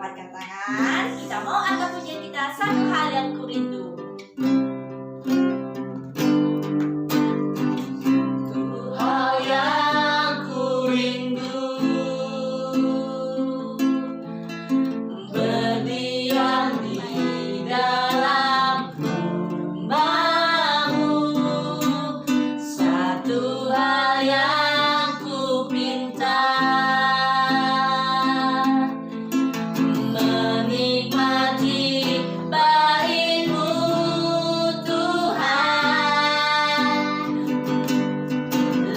lipatkan tangan. Kita mau angkat pujian kita, satu hal yang kurindu. Hal yang kurindu, berdiam di dalam rumahmu. Satu hal yang ku pinta, menikmati baik-Mu Tuhan.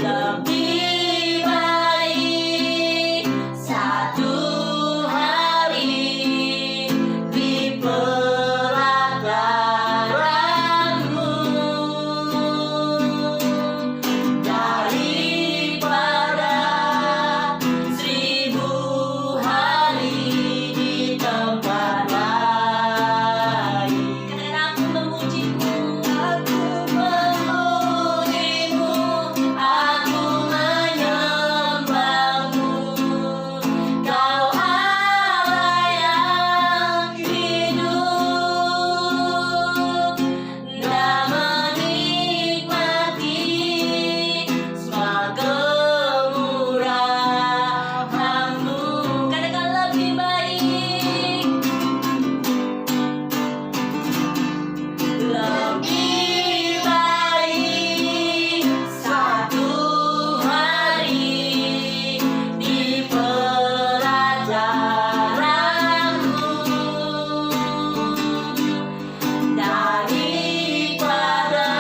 Lebih baik satu hari di pelataran-Mu daripada 1000 hari di tempat lain. Katakan, aku memuji-Mu, aku memuji-Mu, aku menyembah-Mu. Kau Allah yang hidup dan menikmati semua kemurahan-Mu. Katakan, lebih baik, lebih baik satu hari di pelataran-Mu daripada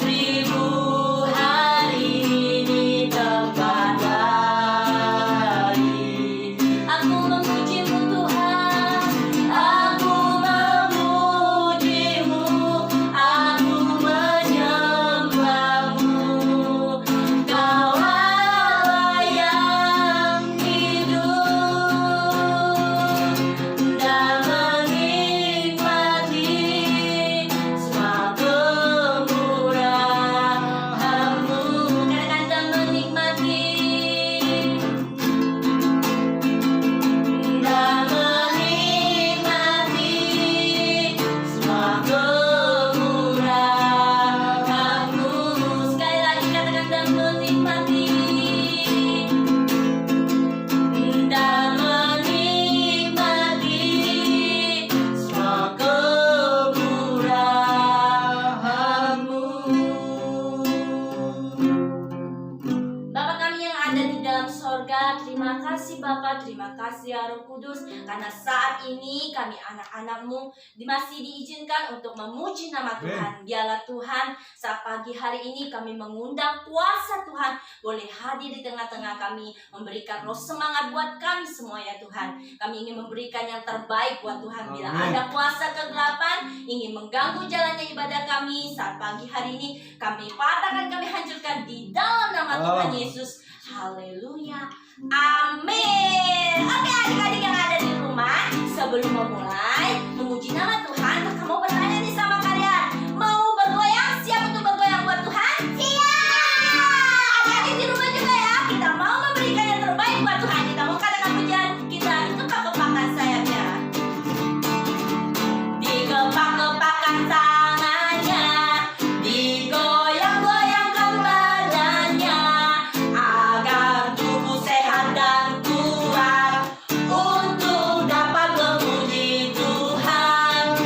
1000 hari di tempat lain. Aku memuji-Mu Tuhan, aku memuji-Mu, aku menyembah-Mu. Kau Allah yang hidup dan menikmati semua kemurahan-Mu. Katakan, dan menikmati semua kemurahan-Mu. Sekali lagi katakan, dan menikmati semua kemurahan-Mu. Bapa kami yang ada di dalam sorga, terima kasih Bapa, terima kasih ya Roh Kudus, karena saat ini kami anak-anak-Mu masih diizinkan untuk memuji nama Tuhan. Biarlah Tuhan, saat pagi hari ini kami mengundang kuasa Tuhan boleh hadir di tengah-tengah kami, memberikan roh semangat buat kami semua ya Tuhan. Kami ingin memberikan yang terbaik buat Tuhan. Bila ada kuasa kegelapan ingin mengganggu jalannya ibadah kami saat pagi hari ini, kami patahkan, kami hancurkan di dalam nama Tuhan Yesus. Haleluya, amin. Oke, adik-adik yang ada di rumah, sebelum memulai memuji nama Tuhan, kakak mau bertanya nih sama kalian, mau bergoyang? Siap untuk bergoyang buat Tuhan? Siap. Adik-adik di rumah juga ya, kita mau memberikan yang terbaik buat Tuhan. Kita mau katakan pujian kita dikepak-kepakan sayapnya, dikepak-kepakan tangannya, digoyang-goyangkan badannya, agar tubuh sehat dan kuat untuk dapat memuji Tuhan.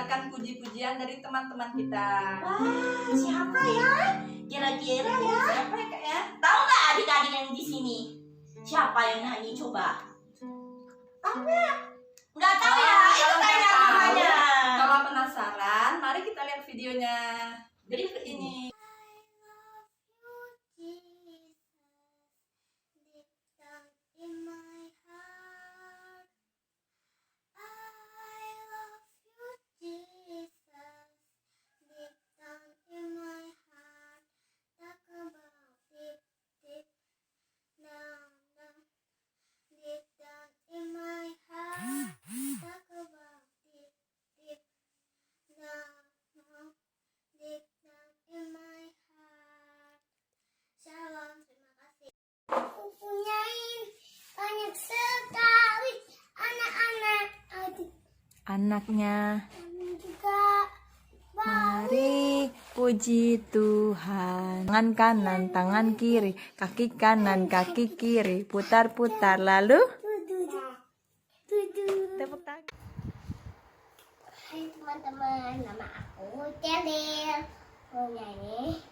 mendengarkan puji-pujian dari teman-teman kita. Wah, siapa ya? Kira-kira ya? Siapa ya Kak ya? Tahu nggak adik-adik yang di sini? Siapa yang nyanyi coba? Apa? Nggak tahu ya? Itu Kalau nggak tanya tahu, namanya. Kalau penasaran, mari kita lihat videonya. Berikut ini. Anaknya, juga mari puji Tuhan. Tangan kanan, tangan kiri, kaki kanan, kaki kiri, putar-putar lalu tepuk tangan. Hai teman-teman, nama aku Celil. Mau nyanyi.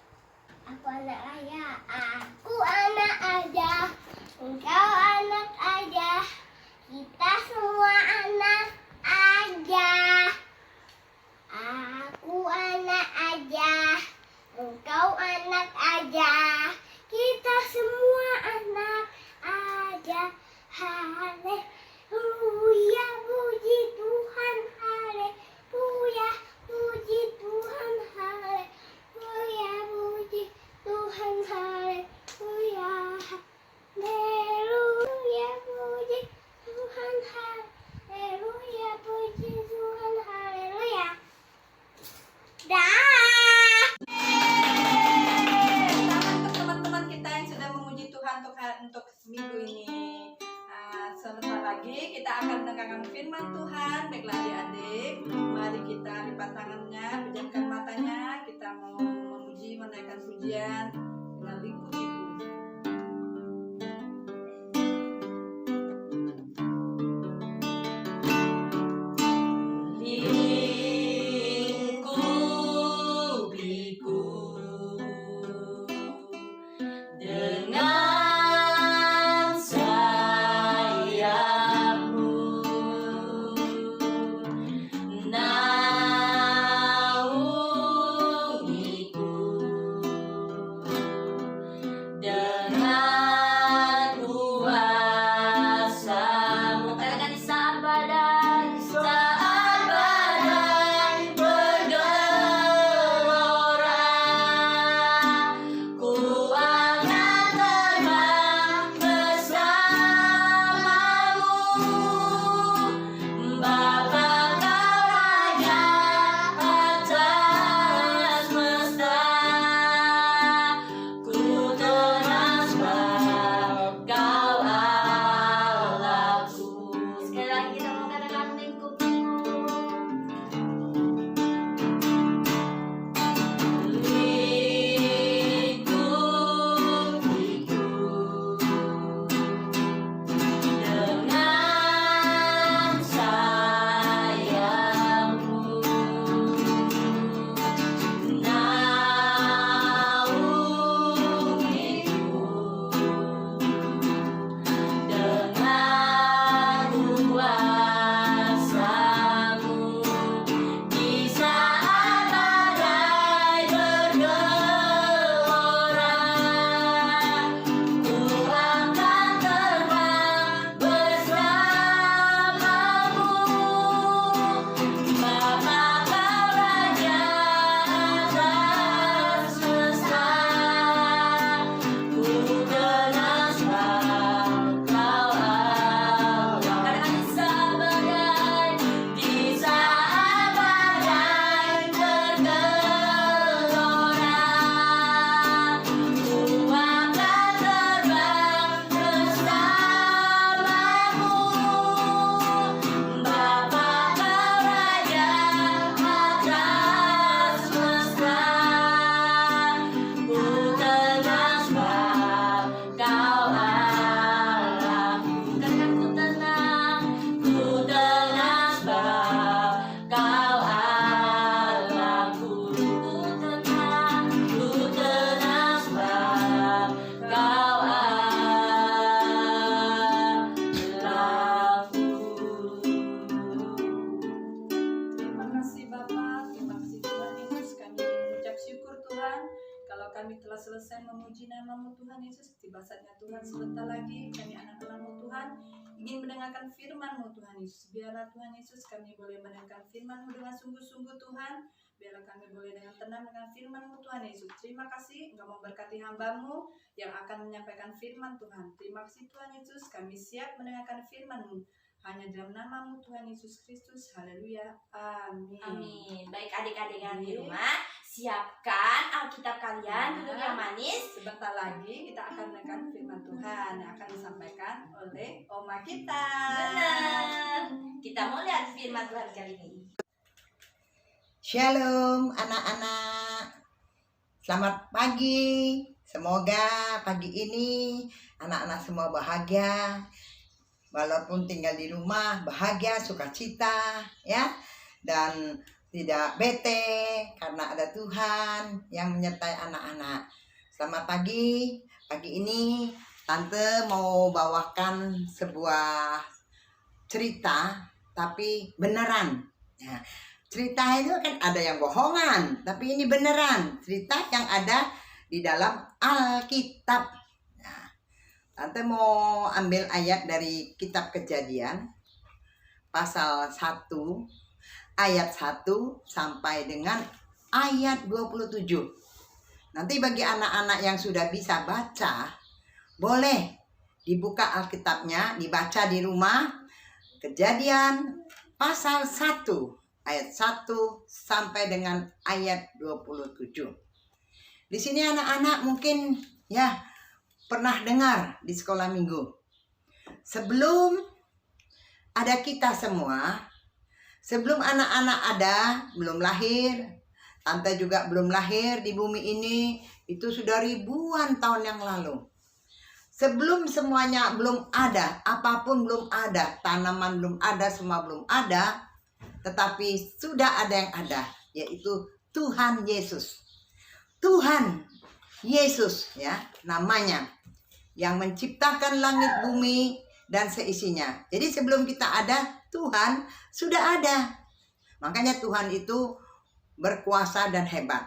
Aku anak ayah, aku anak aja, engkau anak aja, kita semua anak aja. Aku anak aja, engkau anak aja, kita semua anak aja. Haleluya, puji Tuhan, haleluya, puji Tuhan, haleluya, puji Tuhan, haleluya, haleluya, puji Tuhan, haleluya, puji Tuhan, haleluya. Dah. Selamat untuk teman-teman kita yang sudah memuji Tuhan untuk seminggu ini. Sebentar lagi kita akan mendengarkan firman Tuhan. Baiklah adik-adik, mari kita lipat tangannya, pejamkan matanya. Kita mau memuji, menaikkan pujian dengan liku-liku. Lingkupiku dengan sayapmu, naungiku setelah selesai memuji nama-Mu Tuhan Yesus, tiba saatnya Tuhan sebentar lagi kami anak-anak-Mu Tuhan ingin mendengarkan firman-Mu Tuhan Yesus. Biarlah Tuhan Yesus kami boleh mendengarkan firman-Mu dengan sungguh-sungguh Tuhan. Biarlah kami boleh dengan tenang dengan firman-Mu Tuhan Yesus. Terima kasih Engkau memberkati hamba-Mu yang akan menyampaikan firman Tuhan. Terima kasih Tuhan Yesus, kami siap mendengarkan firman-Mu. Hanya dalam nama-Mu Tuhan Yesus Kristus. Haleluya. Amin. Amin. Baik adik-adik yang di rumah, siapkan Alkitab kalian, duduk yang manis. Sebentar lagi kita akan mendengarkan firman Tuhan yang akan disampaikan oleh Oma kita. Benar. Kita mau lihat firman Tuhan kali ini. Shalom anak-anak, selamat pagi. Semoga pagi ini anak-anak semua bahagia. Walaupun tinggal di rumah, bahagia, sukacita, ya, dan tidak bete karena ada Tuhan yang menyertai anak-anak. Selamat pagi. Pagi ini Tante mau bawakan sebuah cerita, tapi beneran. Ya, cerita itu kan ada yang bohongan, tapi ini beneran. Cerita yang ada di dalam Alkitab. Tante mau ambil ayat dari kitab Kejadian pasal 1 ayat 1 sampai dengan ayat 27. Nanti bagi anak-anak yang sudah bisa baca, boleh dibuka Alkitabnya, dibaca di rumah. Kejadian pasal 1 ayat 1 sampai dengan ayat 27. Di sini anak-anak mungkin ya pernah dengar di sekolah minggu. Sebelum ada kita semua, sebelum anak-anak ada, belum lahir, Tante juga belum lahir di bumi ini, itu sudah ribuan tahun yang lalu. Sebelum semuanya belum ada, apapun belum ada, tanaman belum ada, semua belum ada, tetapi sudah ada yang ada, yaitu Tuhan Yesus. Tuhan Yesus ya namanya, yang menciptakan langit bumi dan seisinya. Jadi sebelum kita ada, Tuhan sudah ada. Makanya Tuhan itu berkuasa dan hebat.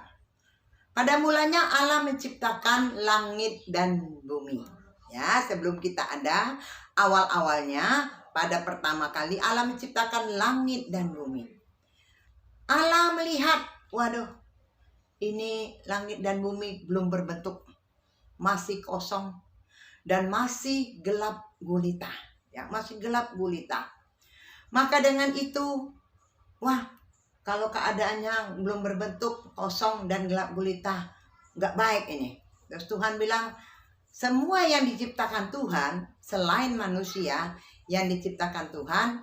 Pada mulanya Allah menciptakan langit dan bumi. Ya, sebelum kita ada, awal-awalnya pada pertama kali Allah menciptakan langit dan bumi. Allah melihat, waduh, ini langit dan bumi belum berbentuk, masih kosong dan masih gelap gulita, ya, masih gelap gulita. Maka dengan itu, wah, kalau keadaannya belum berbentuk, kosong dan gelap gulita, nggak baik ini. Terus Tuhan bilang, semua yang diciptakan Tuhan selain manusia, yang diciptakan Tuhan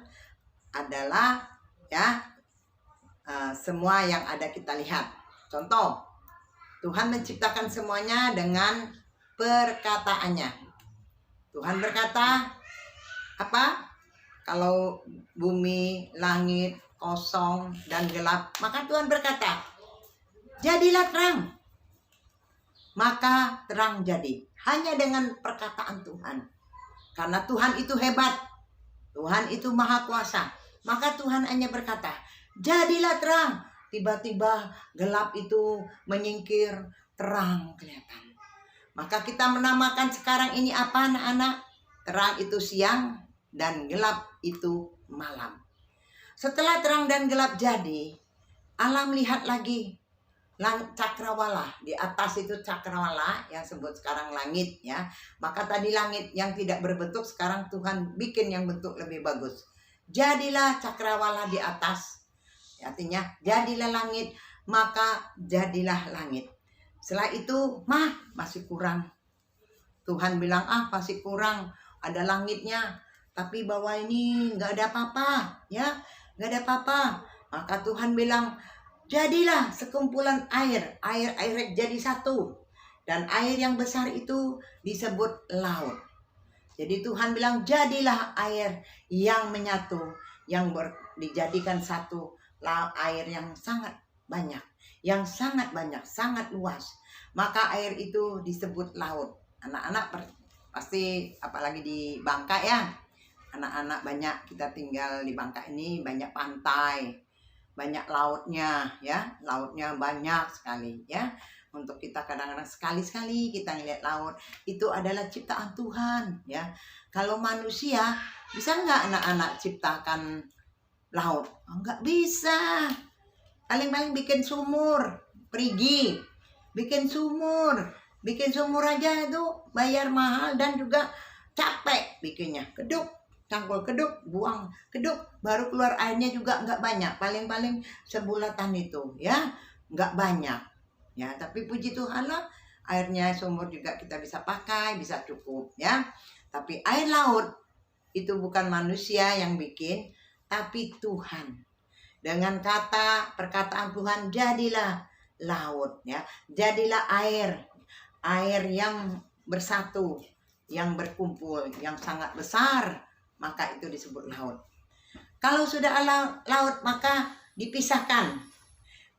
adalah ya semua yang ada kita lihat. Contoh, Tuhan menciptakan semuanya dengan perkataannya. Tuhan berkata, apa? Kalau bumi, langit, kosong, dan gelap, maka Tuhan berkata, jadilah terang. Maka terang jadi. Hanya dengan perkataan Tuhan. Karena Tuhan itu hebat. Tuhan itu maha kuasa. Maka Tuhan hanya berkata, jadilah terang. Tiba-tiba gelap itu menyingkir, terang kelihatan. Maka kita menamakan sekarang ini apa anak-anak? Terang itu siang dan gelap itu malam. Setelah terang dan gelap jadi, Allah melihat lagi cakrawala. Di atas itu cakrawala yang sebut sekarang langit ya. Maka tadi langit yang tidak berbentuk, sekarang Tuhan bikin yang bentuk lebih bagus. Jadilah cakrawala di atas. Artinya jadilah langit, maka jadilah langit. Setelah itu, masih kurang. Tuhan bilang, masih kurang. Ada langitnya, tapi bawah ini nggak ada apa-apa, ya, nggak ada apa-apa. Maka Tuhan bilang, jadilah sekumpulan air jadi satu. Dan air yang besar itu disebut laut. Jadi Tuhan bilang, jadilah air yang menyatu, yang dijadikan satu, air yang sangat banyak. Yang sangat banyak, sangat luas. Maka air itu disebut laut. Anak-anak pasti, apalagi di Bangka ya, anak-anak banyak, kita tinggal di Bangka ini banyak pantai, banyak lautnya ya, lautnya banyak sekali ya. untuk kita kadang-kadang sekali-sekali kita ngeliat laut, itu adalah ciptaan Tuhan ya. Kalau manusia bisa nggak anak-anak ciptakan laut? Nggak bisa. Paling-paling bikin sumur, perigi, bikin sumur aja itu bayar mahal dan juga capek bikinnya. Keduk, cangkul keduk, buang keduk, baru keluar airnya juga nggak banyak, paling-paling sebulatan itu ya, nggak banyak ya. Tapi puji Tuhan lah, airnya sumur juga kita bisa pakai, bisa cukup ya. Tapi air laut itu bukan manusia yang bikin, tapi Tuhan. Dengan perkataan Tuhan, jadilah laut ya, jadilah air yang bersatu, yang berkumpul, yang sangat besar, maka itu disebut laut. Kalau sudah laut, maka dipisahkan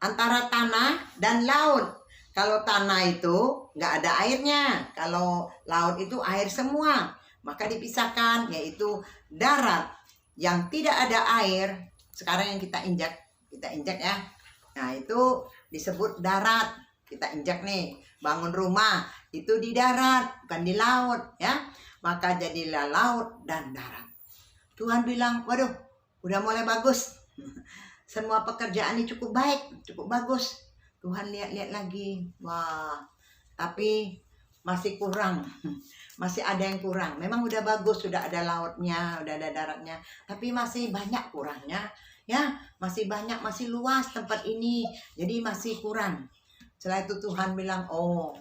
antara tanah dan laut. Kalau tanah itu nggak ada airnya, kalau laut itu air semua, maka dipisahkan, yaitu darat yang tidak ada air. Sekarang yang kita injak ya, nah itu disebut darat. Kita injak nih, bangun rumah itu di darat, bukan di laut ya. Maka jadilah laut dan darat. Tuhan bilang, waduh, udah mulai bagus. Semua pekerjaan ini cukup baik, cukup bagus. Tuhan lihat-lihat lagi, wah, tapi masih kurang. Masih ada yang kurang. Memang udah bagus, sudah ada lautnya, udah ada daratnya, tapi masih banyak kurangnya ya. Masih banyak, masih luas tempat ini, jadi masih kurang. Setelah itu Tuhan bilang, oh,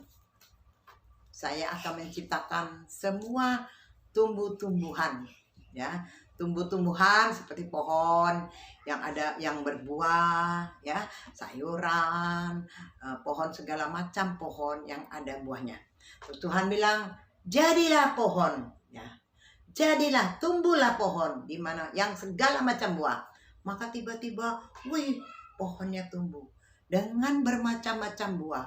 saya akan menciptakan semua tumbuh-tumbuhan ya, tumbuh-tumbuhan seperti pohon yang berbuah ya, sayuran, pohon segala macam pohon yang ada buahnya. Terus Tuhan bilang, jadilah pohon ya, jadilah, tumbuhlah pohon di mana yang segala macam buah. Maka tiba-tiba, wih, pohonnya tumbuh dengan bermacam-macam buah,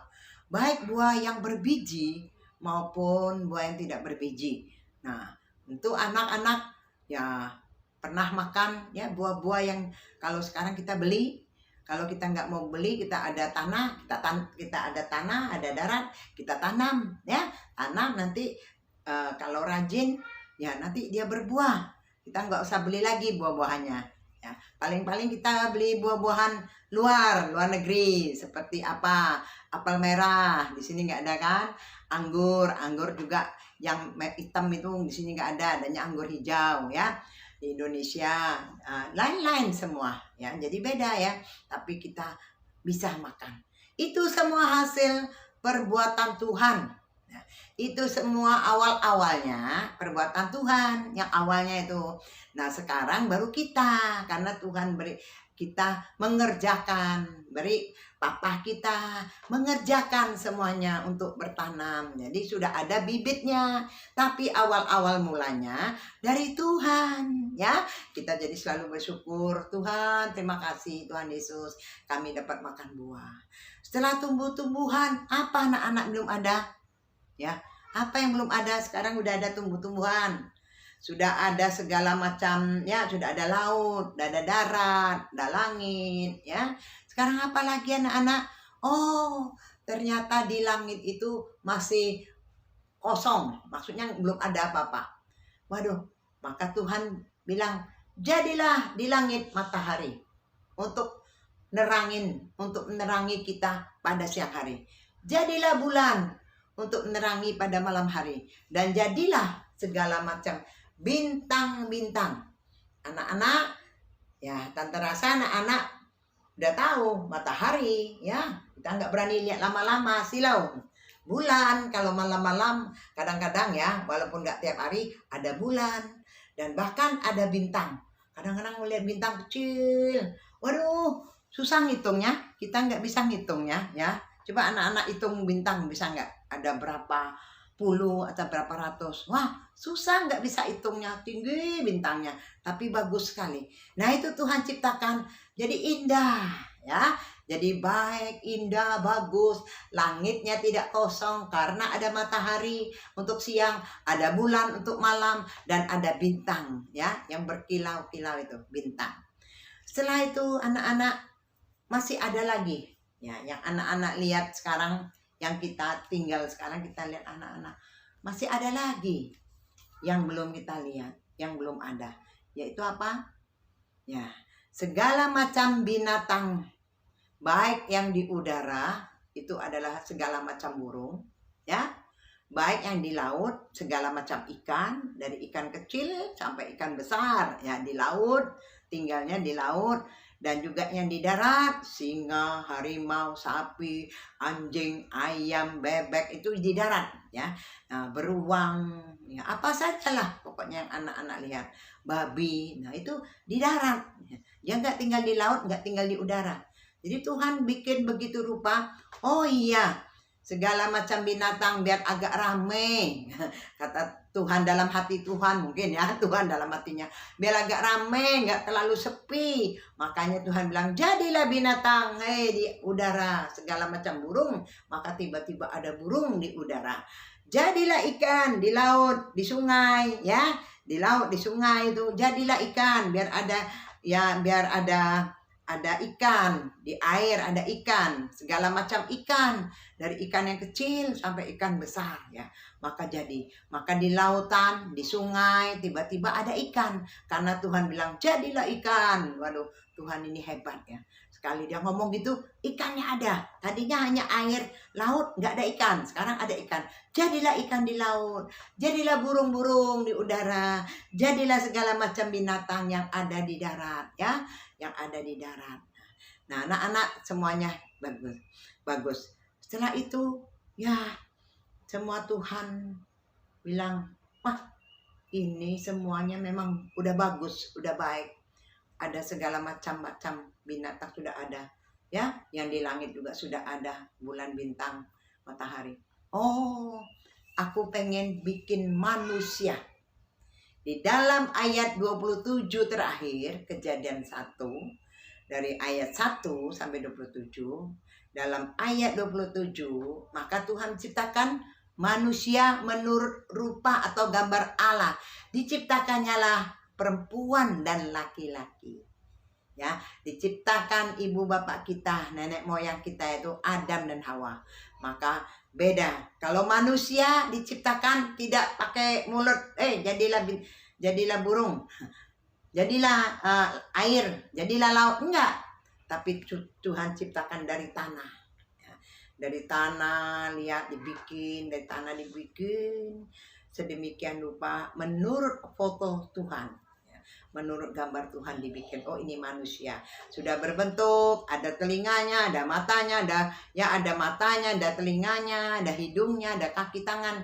baik buah yang berbiji maupun buah yang tidak berbiji. Nah, untuk anak-anak ya pernah makan ya buah-buah yang kalau sekarang kita beli. Kalau kita nggak mau beli, kita ada tanah, kita ada tanah, ada darat, kita tanam ya, tanam nanti kalau rajin ya nanti dia berbuah. Kita nggak usah beli lagi buah-buahannya. Ya, paling-paling kita beli buah-buahan luar negeri seperti apa, apel merah di sini nggak ada kan, anggur juga yang hitam itu di sini nggak ada, adanya anggur hijau ya di Indonesia, lain-lain semua ya, jadi beda ya, tapi kita bisa makan. Itu semua hasil perbuatan Tuhan. Nah, itu semua awal-awalnya perbuatan Tuhan yang awalnya itu. Nah sekarang baru kita, karena Tuhan beri kita mengerjakan, beri papa kita mengerjakan semuanya untuk bertanam. Jadi sudah ada bibitnya, tapi awal-awal mulanya dari Tuhan ya. Kita jadi selalu bersyukur, Tuhan terima kasih Tuhan Yesus, kami dapat makan buah. Setelah tumbuh-tumbuhan, apa anak-anak belum ada? Ya, apa yang belum ada? Sekarang udah ada tumbuh-tumbuhan, sudah ada segala macam ya, sudah ada laut, sudah ada darat, ada langit ya. Sekarang apa lagi anak-anak? Oh, ternyata di langit itu masih kosong, maksudnya belum ada apa-apa. Waduh, maka Tuhan bilang, jadilah di langit matahari untuk menerangi kita pada siang hari. Jadilah bulan untuk menerangi pada malam hari, dan jadilah segala macam bintang-bintang. Anak-anak ya, tante rasa anak-anak udah tahu matahari ya, kita nggak berani lihat lama-lama silau. Bulan kalau malam-malam kadang-kadang ya, walaupun nggak tiap hari ada bulan, dan bahkan ada bintang. Kadang-kadang melihat bintang kecil, waduh susah ngitungnya, kita nggak bisa ngitungnya ya. Coba anak-anak hitung bintang, bisa nggak? Ada berapa puluh atau berapa ratus? Wah, susah, nggak bisa hitungnya, tinggi bintangnya, tapi bagus sekali. Nah itu Tuhan ciptakan, jadi indah ya, jadi baik, indah, bagus. Langitnya tidak kosong karena ada matahari untuk siang, ada bulan untuk malam, dan ada bintang ya yang berkilau-kilau, itu bintang. Setelah itu anak-anak masih ada lagi ya, yang anak-anak lihat sekarang yang kita tinggal sekarang, kita lihat anak-anak masih ada lagi yang belum kita lihat, yang belum ada, yaitu apa? Ya, segala macam binatang baik yang di udara itu adalah segala macam burung, ya, baik yang di laut segala macam ikan, dari ikan kecil sampai ikan besar, ya, di laut, tinggalnya di laut. Dan juga yang di darat, singa, harimau, sapi, anjing, ayam, bebek, itu di darat, ya. Nah, beruang, ya, apa sajalah pokoknya yang anak-anak lihat, babi, nah itu di darat. Dia nggak tinggal di laut, nggak tinggal di udara. Jadi Tuhan bikin begitu rupa. Oh iya, segala macam binatang biar agak rame. Kata Tuhan dalam hati Tuhan, mungkin ya, Tuhan dalam hatinya, biar agak rame, nggak terlalu sepi. Makanya Tuhan bilang, jadilah binatang di udara, segala macam burung. Maka tiba-tiba ada burung di udara. Jadilah ikan di laut, di sungai, ya, di laut, di sungai itu jadilah ikan, biar ada, ya, biar ada ikan di air, ada ikan, segala macam ikan, dari ikan yang kecil sampai ikan besar, ya. Maka di lautan, di sungai tiba-tiba ada ikan, karena Tuhan bilang jadilah ikan. Waduh, Tuhan ini hebat, ya. Sekali dia ngomong gitu, ikannya ada. Tadinya hanya air laut, nggak ada ikan, sekarang ada ikan. Jadilah ikan di laut, jadilah burung-burung di udara, jadilah segala macam binatang yang ada di darat, ya, yang ada di darat. Nah, anak-anak semuanya bagus. Setelah itu, ya, semua Tuhan bilang, wah, ini semuanya memang udah bagus, udah baik. Ada segala macam binatang sudah ada, ya, yang di langit juga sudah ada, bulan, bintang, matahari. Oh, aku pengen bikin manusia. Di dalam ayat 27 terakhir, Kejadian 1, dari ayat 1 sampai 27, dalam ayat 27, maka Tuhan ciptakan manusia menurut rupa atau gambar Allah. Diciptakannya lah perempuan dan laki-laki. Ya, diciptakan ibu bapak kita, nenek moyang kita itu Adam dan Hawa. Maka beda. Kalau manusia diciptakan tidak pakai mulut, jadilah burung, jadilah air, jadilah laut, enggak. Tapi Tuhan ciptakan dari tanah. Ya, dari tanah, lihat dibikin, dari tanah dibikin sedemikian rupa menurut foto Tuhan. Menurut gambar Tuhan dibikin. Oh, ini manusia sudah berbentuk, ada telinganya, ada matanya, ada matanya, ada telinganya, ada hidungnya, ada kaki tangan.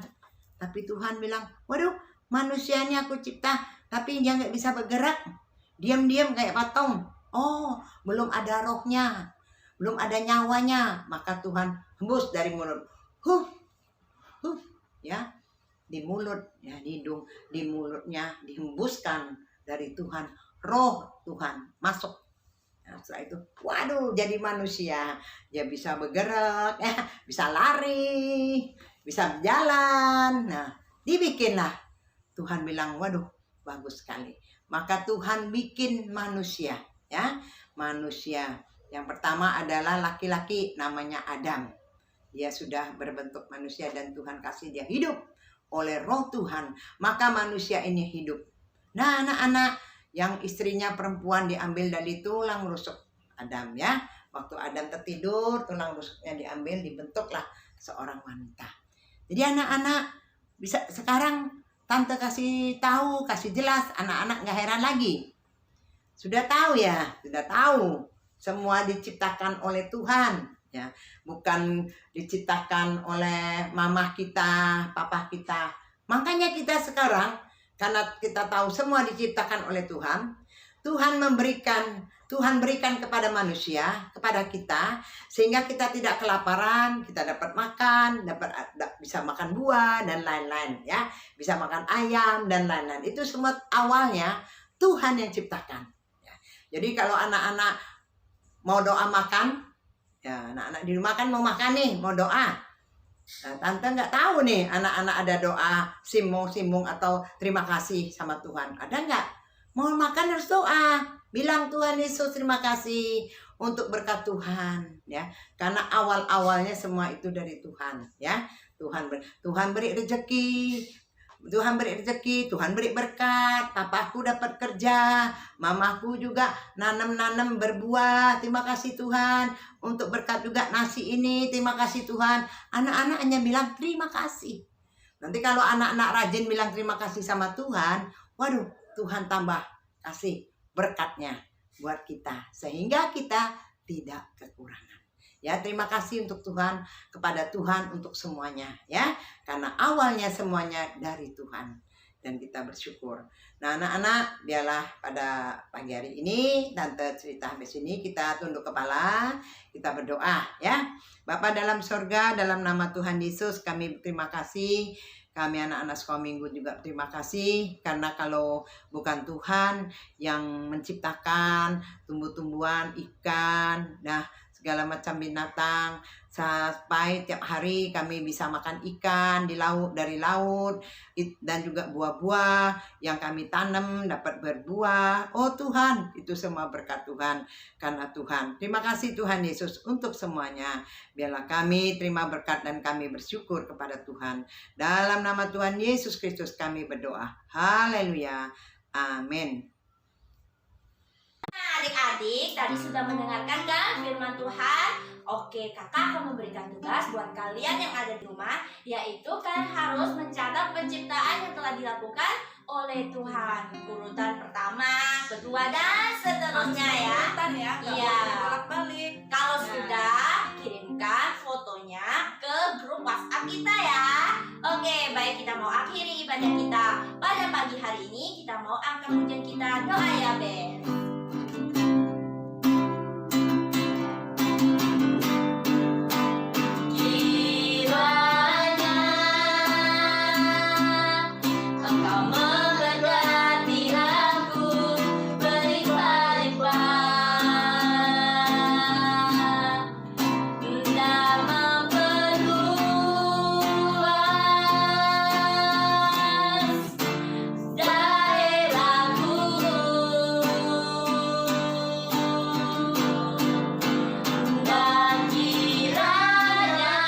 Tapi Tuhan bilang, waduh, manusianya aku cipta, tapi dia nggak bisa bergerak, diam-diam kayak patung. Oh, belum ada rohnya, belum ada nyawanya. Maka Tuhan hembus dari mulut, ya, di mulut, ya, di hidung, di mulutnya dihembuskan dari Tuhan, roh Tuhan masuk. Nah, setelah itu, waduh, jadi manusia. Dia bisa bergerak, ya, bisa lari, bisa berjalan. Nah, dibikinlah. Tuhan bilang, waduh, bagus sekali. Maka Tuhan bikin manusia, ya, manusia. Yang pertama adalah laki-laki, namanya Adam. Dia sudah berbentuk manusia dan Tuhan kasih dia hidup oleh roh Tuhan. Maka manusia ini hidup. Nah, anak-anak, yang istrinya perempuan diambil dari tulang rusuk Adam, ya. Waktu Adam tertidur, tulang rusuknya diambil, dibentuklah seorang wanita. Jadi anak-anak, bisa sekarang tante kasih tahu, kasih jelas, anak-anak nggak heran lagi. Sudah tahu, ya, sudah tahu. Semua diciptakan oleh Tuhan, ya. Bukan diciptakan oleh mama kita, papa kita. Makanya kita sekarang, karena kita tahu semua diciptakan oleh Tuhan, Tuhan berikan kepada manusia, kepada kita, sehingga kita tidak kelaparan, kita dapat makan, bisa makan buah dan lain-lain, ya, bisa makan ayam dan lain-lain. Itu semua awalnya Tuhan yang ciptakan. Ya. Jadi kalau anak-anak mau doa makan, ya, anak-anak di rumah kan mau makan nih, mau doa. Nah, tante nggak tahu nih anak-anak ada doa simbung atau terima kasih sama Tuhan, ada nggak? mau makan harus doa. Bilang Tuhan Yesus terima kasih untuk berkat Tuhan ya. Karena awal-awalnya semua itu dari Tuhan ya. Tuhan beri rezeki. Tuhan beri rezeki, Tuhan beri berkat, papaku dapat kerja, mamaku juga nanam-nanam berbuah, terima kasih Tuhan, untuk berkat juga nasi ini, terima kasih Tuhan. Anak-anak hanya bilang terima kasih. Nanti kalau anak-anak rajin bilang terima kasih sama Tuhan, waduh, Tuhan tambah kasih berkatnya buat kita, sehingga kita tidak kekurangan. Ya, terima kasih untuk Tuhan, kepada Tuhan untuk semuanya ya. Karena awalnya semuanya dari Tuhan dan kita bersyukur. Nah, anak-anak, biarlah pada pagi hari ini Tante cerita habis ini kita tunduk kepala, kita berdoa ya. Bapa dalam sorga, dalam nama Tuhan Yesus kami berterima kasih. Kami anak-anak sekolah minggu juga terima kasih, karena kalau bukan Tuhan yang menciptakan tumbuh-tumbuhan, ikan, segala macam binatang, sampai tiap hari kami bisa makan ikan dari laut, dan juga buah-buah yang kami tanam dapat berbuah. Oh Tuhan, itu semua berkat Tuhan, karena Tuhan. Terima kasih Tuhan Yesus untuk semuanya. Biarlah kami terima berkat dan kami bersyukur kepada Tuhan. Dalam nama Tuhan Yesus Kristus kami berdoa. Haleluya. Amin. Nah, adik-adik tadi sudah mendengarkan kan firman Tuhan? Oke, kakak akan memberikan tugas buat kalian yang ada di rumah, yaitu kalian harus mencatat penciptaan yang telah dilakukan oleh Tuhan. Urutan pertama, kedua, dan seterusnya ya. Urutan ya, nggak Iya. boleh bolak-balik. Kalau Nah. sudah, kirimkan fotonya ke grup WhatsApp kita ya. Oke, baik, kita mau akhiri ibadah kita pada pagi hari ini. Kita mau angkat pujian kita, doa ya Bes. Kiranya Engkau memberkati aku berlimpah-limpah, dan memperluas daerahku, dan kiranya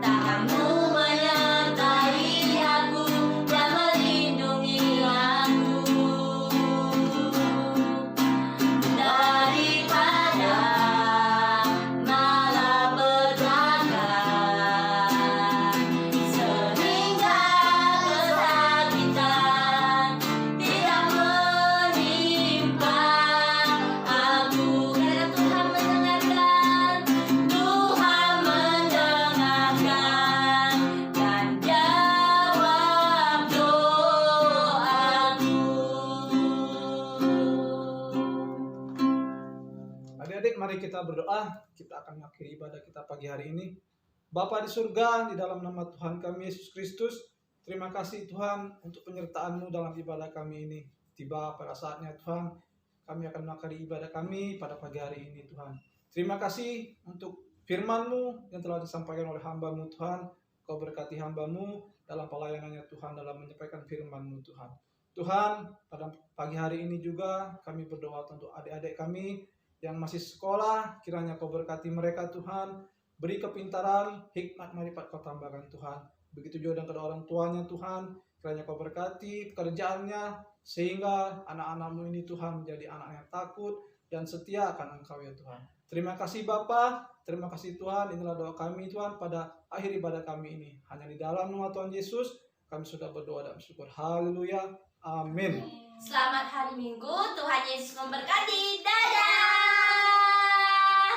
tanganmu menyertai aku dan melindungi aku daripada malapetaka, sehingga kesakitan tidak menimpa aku. Karena Tuhan mendengarkan, Tuhan mendengarkan dan jawab doaku. Adik-adik, mari kita berdoa. Kita akan mengakhiri ibadah kita pagi hari ini. Bapa di surga, di dalam nama Tuhan kami Yesus Kristus, terima kasih Tuhan untuk penyertaan-Mu dalam ibadah kami ini. Tiba pada saatnya Tuhan, kami akan mengakhiri ibadah kami pada pagi hari ini Tuhan. Terima kasih untuk firman-Mu yang telah disampaikan oleh hamba-Mu Tuhan. Kau berkati hamba-Mu dalam pelayanannya Tuhan, dalam menyampaikan firman-Mu Tuhan. Tuhan, pada pagi hari ini juga kami berdoa untuk adik-adik kami yang masih sekolah, kiranya Kau berkati mereka Tuhan, beri kepintaran, hikmat, marifat Kau tambahkan Tuhan. Begitu juga dengan kedua orang tuanya Tuhan, kiranya Kau berkati pekerjaannya, sehingga anak-anak-Mu ini Tuhan menjadi anak yang takut dan setia akan Engkau ya Tuhan. Terima kasih Bapa, terima kasih Tuhan, inilah doa kami Tuhan pada akhir ibadah kami ini. Hanya di dalam nama Tuhan Yesus, kami sudah berdoa dan bersyukur. Haleluya, amin. Selamat hari Minggu, Tuhan Yesus memberkati. Dadah.